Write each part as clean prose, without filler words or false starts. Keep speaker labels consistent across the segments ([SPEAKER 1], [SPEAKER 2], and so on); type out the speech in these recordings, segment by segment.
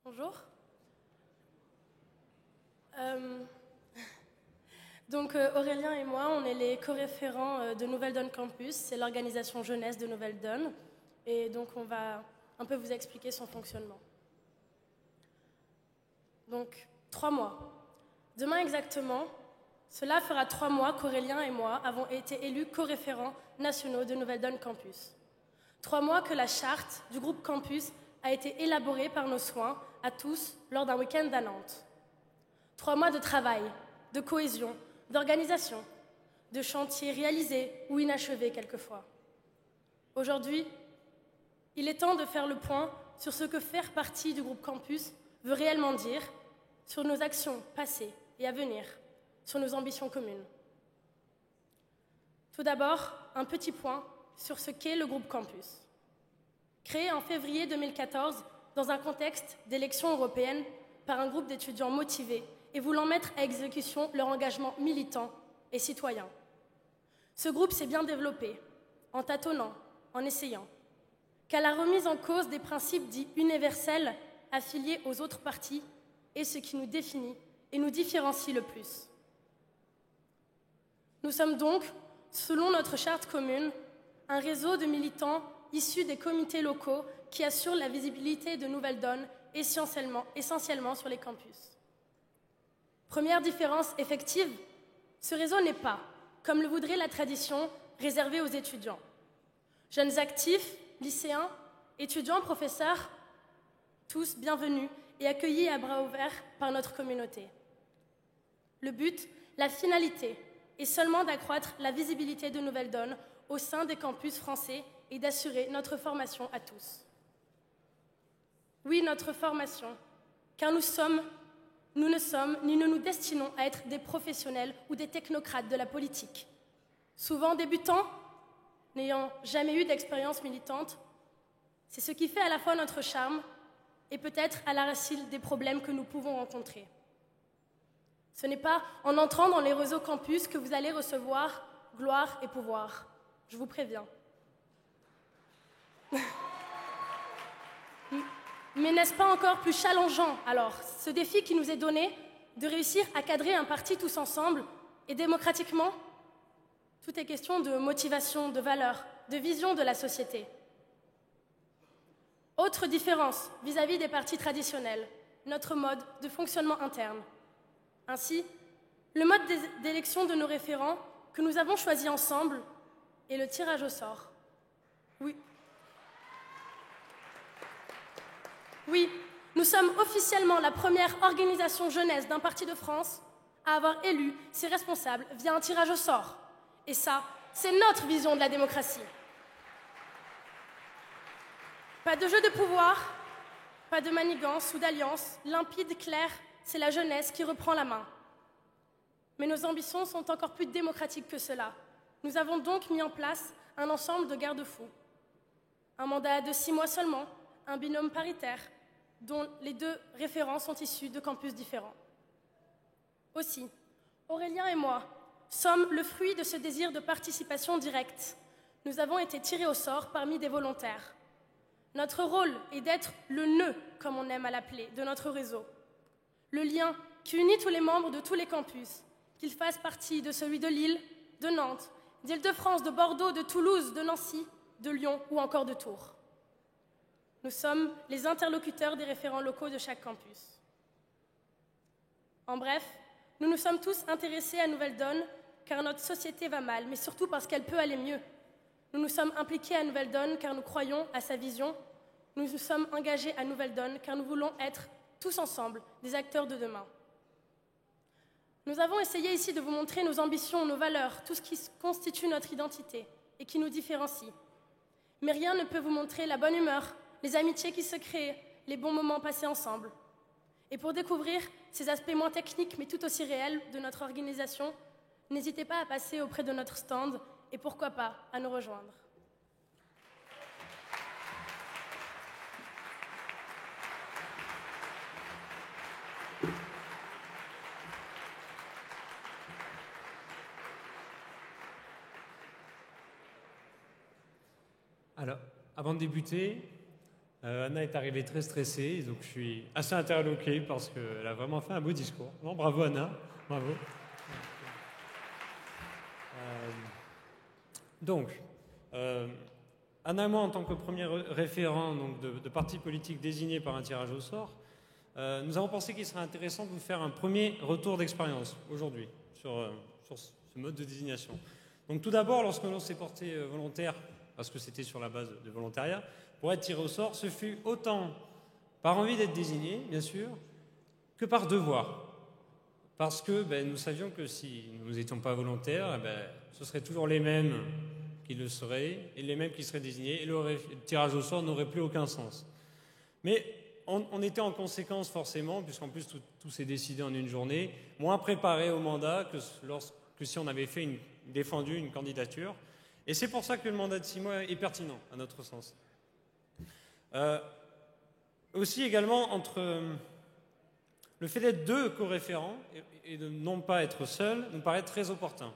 [SPEAKER 1] Bonjour. Aurélien et moi, on est les co-référents de Nouvelle Donne Campus. C'est l'organisation jeunesse de Nouvelle Donne. Et donc, on va un peu vous expliquer son fonctionnement. Donc, 3 mois. Demain exactement, cela fera 3 mois qu'Aurélien et moi avons été élus co-référents nationaux de Nouvelle Donne Campus. 3 mois que la charte du groupe Campus a été élaborée par nos soins à tous lors d'un week-end à Nantes. 3 mois de travail, de cohésion, d'organisation, de chantiers réalisés ou inachevés quelquefois. Aujourd'hui, il est temps de faire le point sur ce que faire partie du groupe Campus veut réellement dire, sur nos actions passées et à venir, sur nos ambitions communes. Tout d'abord, un petit point sur ce qu'est le groupe Campus. Créé en février 2014 dans un contexte d'élections européennes par un groupe d'étudiants motivés et voulant mettre à exécution leur engagement militant et citoyen. Ce groupe s'est bien développé, en tâtonnant, en essayant, qu'à la remise en cause des principes dits universels affiliés aux autres partis est ce qui nous définit et nous différencie le plus. Nous sommes donc, selon notre charte commune, un réseau de militants issus des comités locaux qui assurent la visibilité de Nouvelle Donne essentiellement sur les campus. Première différence effective, ce réseau n'est pas, comme le voudrait la tradition, réservé aux étudiants. Jeunes actifs, lycéens, étudiants, professeurs, tous bienvenus et accueillis à bras ouverts par notre communauté. Le but, la finalité, est seulement d'accroître la visibilité de Nouvelle Donne au sein des campus français et d'assurer notre formation à tous. Oui, notre formation, car nous ne sommes ni ne nous destinons à être des professionnels ou des technocrates de la politique. Souvent débutants, n'ayant jamais eu d'expérience militante, c'est ce qui fait à la fois notre charme et peut-être à la racine des problèmes que nous pouvons rencontrer. Ce n'est pas en entrant dans les réseaux campus que vous allez recevoir gloire et pouvoir. Je vous préviens. Mais n'est-ce pas encore plus challengeant, alors, ce défi qui nous est donné de réussir à cadrer un parti tous ensemble et démocratiquement? Tout est question de motivation, de valeur, de vision de la société. Autre différence vis-à-vis des partis traditionnels, notre mode de fonctionnement interne. Ainsi, le mode d'élection de nos référents que nous avons choisi ensemble est le tirage au sort. Oui, nous sommes officiellement la première organisation jeunesse d'un parti de France à avoir élu ses responsables via un tirage au sort. Et ça, c'est notre vision de la démocratie. Pas de jeu de pouvoir, pas de manigance ou d'alliance, limpide, clair, c'est la jeunesse qui reprend la main. Mais nos ambitions sont encore plus démocratiques que cela. Nous avons donc mis en place un ensemble de garde-fous. Un mandat de 6 mois seulement, un binôme paritaire, dont les 2 référents sont issus de campus différents. Aussi, Aurélien et moi sommes le fruit de ce désir de participation directe. Nous avons été tirés au sort parmi des volontaires. Notre rôle est d'être le nœud, comme on aime à l'appeler, de notre réseau. Le lien qui unit tous les membres de tous les campus, qu'ils fassent partie de celui de Lille, de Nantes, d'Île-de-France, de Bordeaux, de Toulouse, de Nancy, de Lyon ou encore de Tours. Nous sommes les interlocuteurs des référents locaux de chaque campus. En bref, nous nous sommes tous intéressés à Nouvelle Donne car notre société va mal, mais surtout parce qu'elle peut aller mieux. Nous nous sommes impliqués à Nouvelle Donne car nous croyons à sa vision. Nous nous sommes engagés à Nouvelle Donne car nous voulons être tous ensemble des acteurs de demain. Nous avons essayé ici de vous montrer nos ambitions, nos valeurs, tout ce qui constitue notre identité et qui nous différencie. Mais rien ne peut vous montrer la bonne humeur, les amitiés qui se créent, les bons moments passés ensemble. Et pour découvrir ces aspects moins techniques mais tout aussi réels de notre organisation, n'hésitez pas à passer auprès de notre stand et pourquoi pas à nous rejoindre.
[SPEAKER 2] Alors, avant de débuter, Anna est arrivée très stressée, donc je suis assez interloqué parce qu'elle a vraiment fait un beau discours. Non, bravo Anna, bravo. Donc, Anna et moi, en tant que premier référent donc, de parti politique désigné par un tirage au sort, nous avons pensé qu'il serait intéressant de vous faire un premier retour d'expérience aujourd'hui sur ce mode de désignation. Donc tout d'abord, lorsque l'on s'est porté volontaire, parce que c'était sur la base de volontariat, pour être tiré au sort, ce fut autant par envie d'être désigné, bien sûr, que par devoir. Parce que nous savions que si nous n'étions pas volontaires, ce seraient toujours les mêmes qui le seraient, et les mêmes qui seraient désignés, et le tirage au sort n'aurait plus aucun sens. Mais on était en conséquence forcément, puisqu'en plus tout s'est décidé en une journée, moins préparé au mandat que si on avait défendu une candidature. Et c'est pour ça que le mandat de 6 mois est pertinent, à notre sens. Aussi également, entre le fait d'être 2 co-référents et de non pas être seul nous paraît très opportun.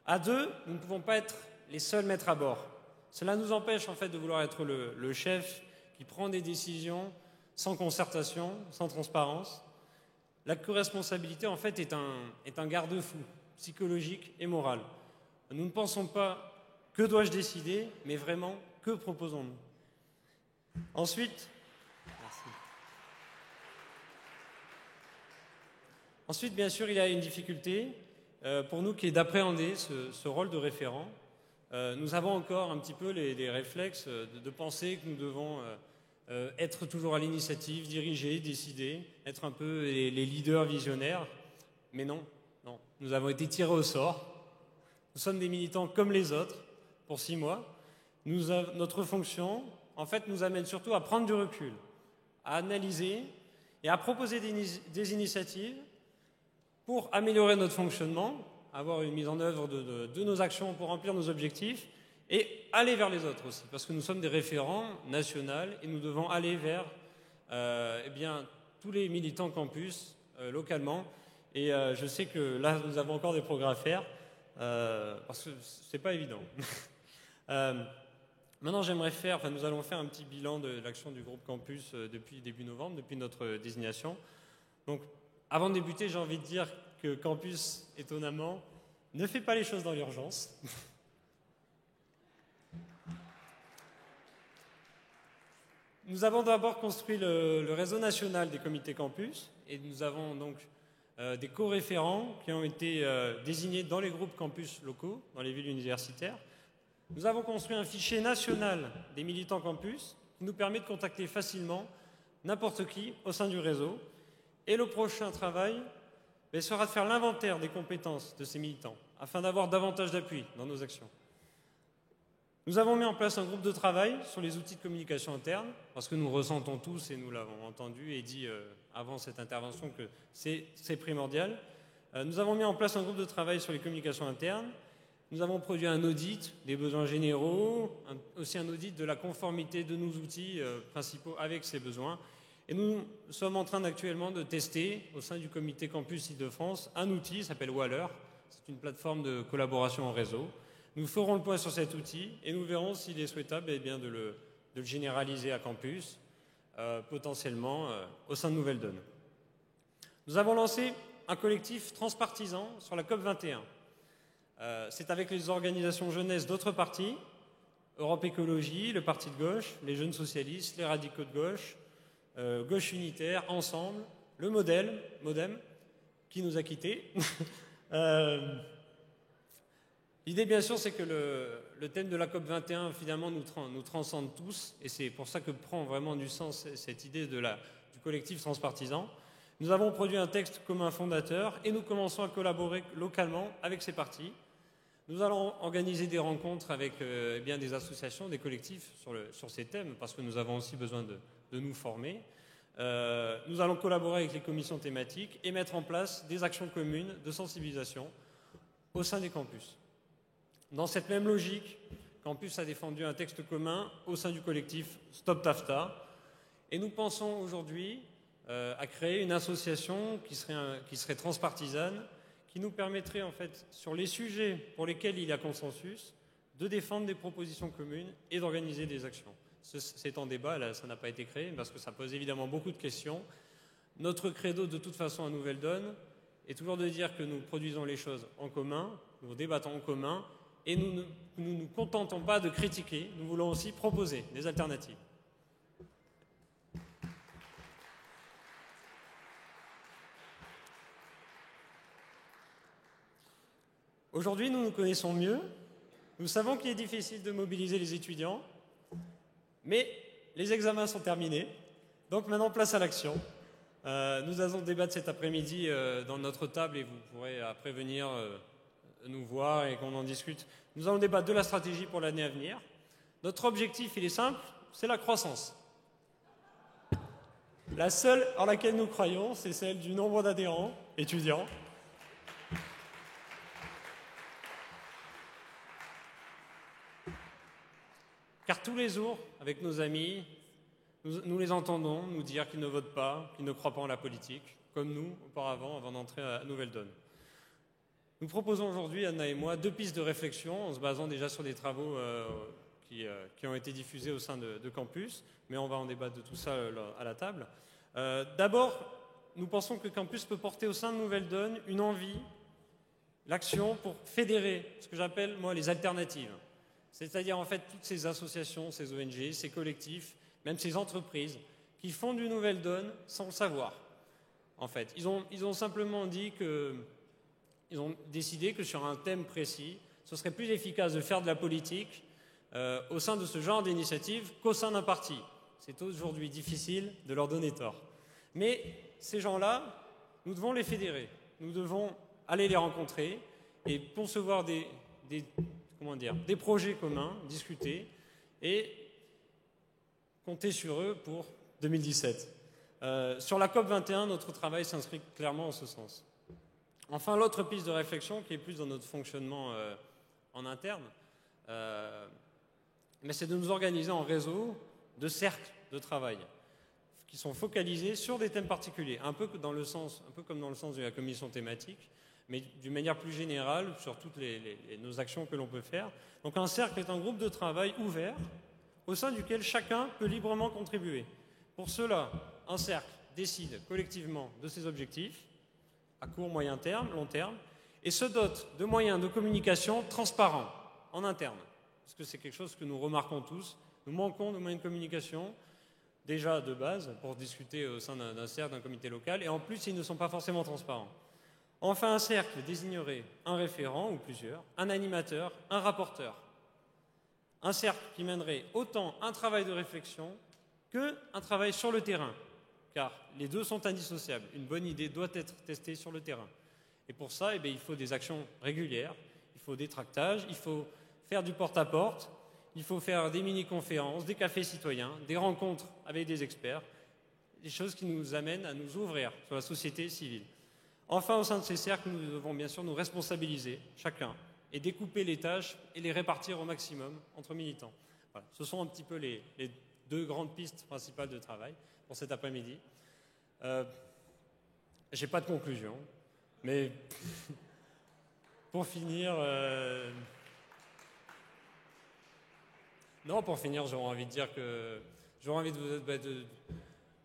[SPEAKER 2] À 2, nous ne pouvons pas être les seuls maîtres à bord. Cela nous empêche en fait de vouloir être le chef qui prend des décisions sans concertation, sans transparence. La co-responsabilité en fait est un garde-fou psychologique et moral. Nous ne pensons pas que dois-je décider, mais vraiment que proposons-nous. Ensuite, bien sûr, il y a une difficulté pour nous qui est d'appréhender ce rôle de référent. Nous avons encore un petit peu les réflexes de penser que nous devons être toujours à l'initiative, diriger, décider, être un peu les leaders visionnaires. Mais non. Nous avons été tirés au sort. Nous sommes des militants comme les autres pour 6 mois. Notre fonction, en fait, nous amène surtout à prendre du recul, à analyser et à proposer des initiatives pour améliorer notre fonctionnement, avoir une mise en œuvre de nos actions pour remplir nos objectifs et aller vers les autres aussi, parce que nous sommes des référents nationaux et nous devons aller vers tous les militants campus localement. Et je sais que là, nous avons encore des progrès à faire, parce que c'est pas évident. Maintenant, nous allons faire un petit bilan de l'action du groupe campus depuis début novembre, depuis notre désignation. Donc, avant de débuter, j'ai envie de dire que Campus, étonnamment, ne fait pas les choses dans l'urgence. Nous avons d'abord construit le réseau national des comités campus et nous avons donc des co-référents qui ont été désignés dans les groupes campus locaux, dans les villes universitaires. Nous avons construit un fichier national des militants campus qui nous permet de contacter facilement n'importe qui au sein du réseau. Et le prochain travail sera de faire l'inventaire des compétences de ces militants afin d'avoir davantage d'appui dans nos actions. Nous avons mis en place un groupe de travail sur les outils de communication interne parce que nous ressentons tous, et nous l'avons entendu et dit avant cette intervention, que c'est primordial. Nous avons mis en place un groupe de travail sur les communications internes. Nous avons produit un audit des besoins généraux, aussi un audit de la conformité de nos outils principaux avec ces besoins. Et nous sommes en train actuellement de tester au sein du comité Campus Île-de-France un outil qui s'appelle Waller. C'est une plateforme de collaboration en réseau. Nous ferons le point sur cet outil et nous verrons s'il est souhaitable de le généraliser à campus, potentiellement au sein de Nouvelle Donne. Nous avons lancé un collectif transpartisan sur la COP21. C'est avec les organisations jeunesse d'autres partis, Europe Écologie, le Parti de gauche, les Jeunes Socialistes, les Radicaux de gauche, Gauche Unitaire, Ensemble, le Modem, qui nous a quittés. L'idée, bien sûr, c'est que le thème de la COP21, finalement, nous transcende tous, et c'est pour ça que prend vraiment du sens cette idée du collectif transpartisan. Nous avons produit un texte commun fondateur, et nous commençons à collaborer localement avec ces partis. Nous allons organiser des rencontres avec des associations, des collectifs sur ces thèmes, parce que nous avons aussi besoin de nous former. Nous allons collaborer avec les commissions thématiques et mettre en place des actions communes de sensibilisation au sein des campus. Dans cette même logique, Campus a défendu un texte commun au sein du collectif Stop TAFTA. Et nous pensons aujourd'hui à créer une association qui serait transpartisane, qui nous permettrait, en fait, sur les sujets pour lesquels il y a consensus, de défendre des propositions communes et d'organiser des actions. c'est en débat, là, ça n'a pas été créé, parce que ça pose évidemment beaucoup de questions. Notre credo, de toute façon, à Nouvelle Donne, est toujours de dire que nous produisons les choses en commun, nous débattons en commun, et nous ne nous contentons pas de critiquer, nous voulons aussi proposer des alternatives. Aujourd'hui, nous nous connaissons mieux, nous savons qu'il est difficile de mobiliser les étudiants, mais les examens sont terminés, donc maintenant place à l'action. Nous allons débattre cet après-midi dans notre table et vous pourrez après venir nous voir et qu'on en discute. Nous allons débattre de la stratégie pour l'année à venir. Notre objectif, il est simple, c'est la croissance. La seule en laquelle nous croyons, c'est celle du nombre d'adhérents étudiants. Car tous les jours, avec nos amis, nous les entendons nous dire qu'ils ne votent pas, qu'ils ne croient pas en la politique, comme nous, auparavant, avant d'entrer à Nouvelle Donne. Nous proposons aujourd'hui, Anna et moi, 2 pistes de réflexion en se basant déjà sur des travaux qui ont été diffusés au sein de Campus, mais on va en débattre de tout ça à la table. D'abord, nous pensons que Campus peut porter au sein de Nouvelle Donne une envie, l'action pour fédérer ce que j'appelle, moi, les alternatives. C'est-à-dire, en fait, toutes ces associations, ces ONG, ces collectifs, même ces entreprises qui font du Nouvelle Donne sans le savoir. En fait, ils ont simplement dit que... Ils ont décidé que sur un thème précis, ce serait plus efficace de faire de la politique au sein de ce genre d'initiative qu'au sein d'un parti. C'est aujourd'hui difficile de leur donner tort. Mais ces gens-là, nous devons les fédérer. Nous devons aller les rencontrer et concevoir des projets communs, discuter et compter sur eux pour 2017. Sur la COP21, notre travail s'inscrit clairement en ce sens. Enfin, l'autre piste de réflexion, qui est plus dans notre fonctionnement en interne, c'est de nous organiser en réseau de cercles de travail qui sont focalisés sur des thèmes particuliers, un peu comme dans le sens de la commission thématique, mais d'une manière plus générale sur toutes nos actions que l'on peut faire. Donc un cercle est un groupe de travail ouvert au sein duquel chacun peut librement contribuer. Pour cela, un cercle décide collectivement de ses objectifs, à court, moyen terme, long terme, et se dote de moyens de communication transparents en interne. Parce que c'est quelque chose que nous remarquons tous. Nous manquons de moyens de communication, déjà de base, pour discuter au sein d'un cercle, d'un comité local, et en plus, ils ne sont pas forcément transparents. Enfin, un cercle désignerait un référent, ou plusieurs, un animateur, un rapporteur. Un cercle qui mènerait autant un travail de réflexion qu'un travail sur le terrain. Car les deux sont indissociables. Une bonne idée doit être testée sur le terrain. Et pour ça, il faut des actions régulières, il faut des tractages, il faut faire du porte-à-porte, il faut faire des mini-conférences, des cafés citoyens, des rencontres avec des experts, des choses qui nous amènent à nous ouvrir sur la société civile. Enfin, au sein de ces cercles, nous devons bien sûr nous responsabiliser, chacun, et découper les tâches et les répartir au maximum entre militants. Voilà. Ce sont un petit peu les 2 grandes pistes principales de travail pour cet après-midi. J'ai pas de conclusion, mais pour finir, j'aurais envie de dire que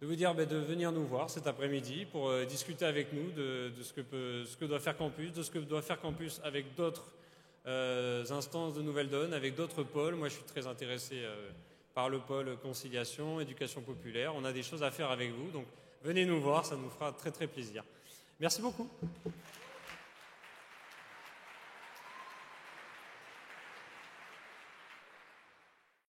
[SPEAKER 2] de vous dire de venir nous voir cet après-midi pour discuter avec nous de ce que doit faire Campus, de ce que doit faire Campus avec d'autres instances de Nouvelle Donne, avec d'autres pôles. Moi, je suis très intéressé par le pôle conciliation, éducation populaire. On a des choses à faire avec vous, donc venez nous voir, ça nous fera très très plaisir. Merci beaucoup.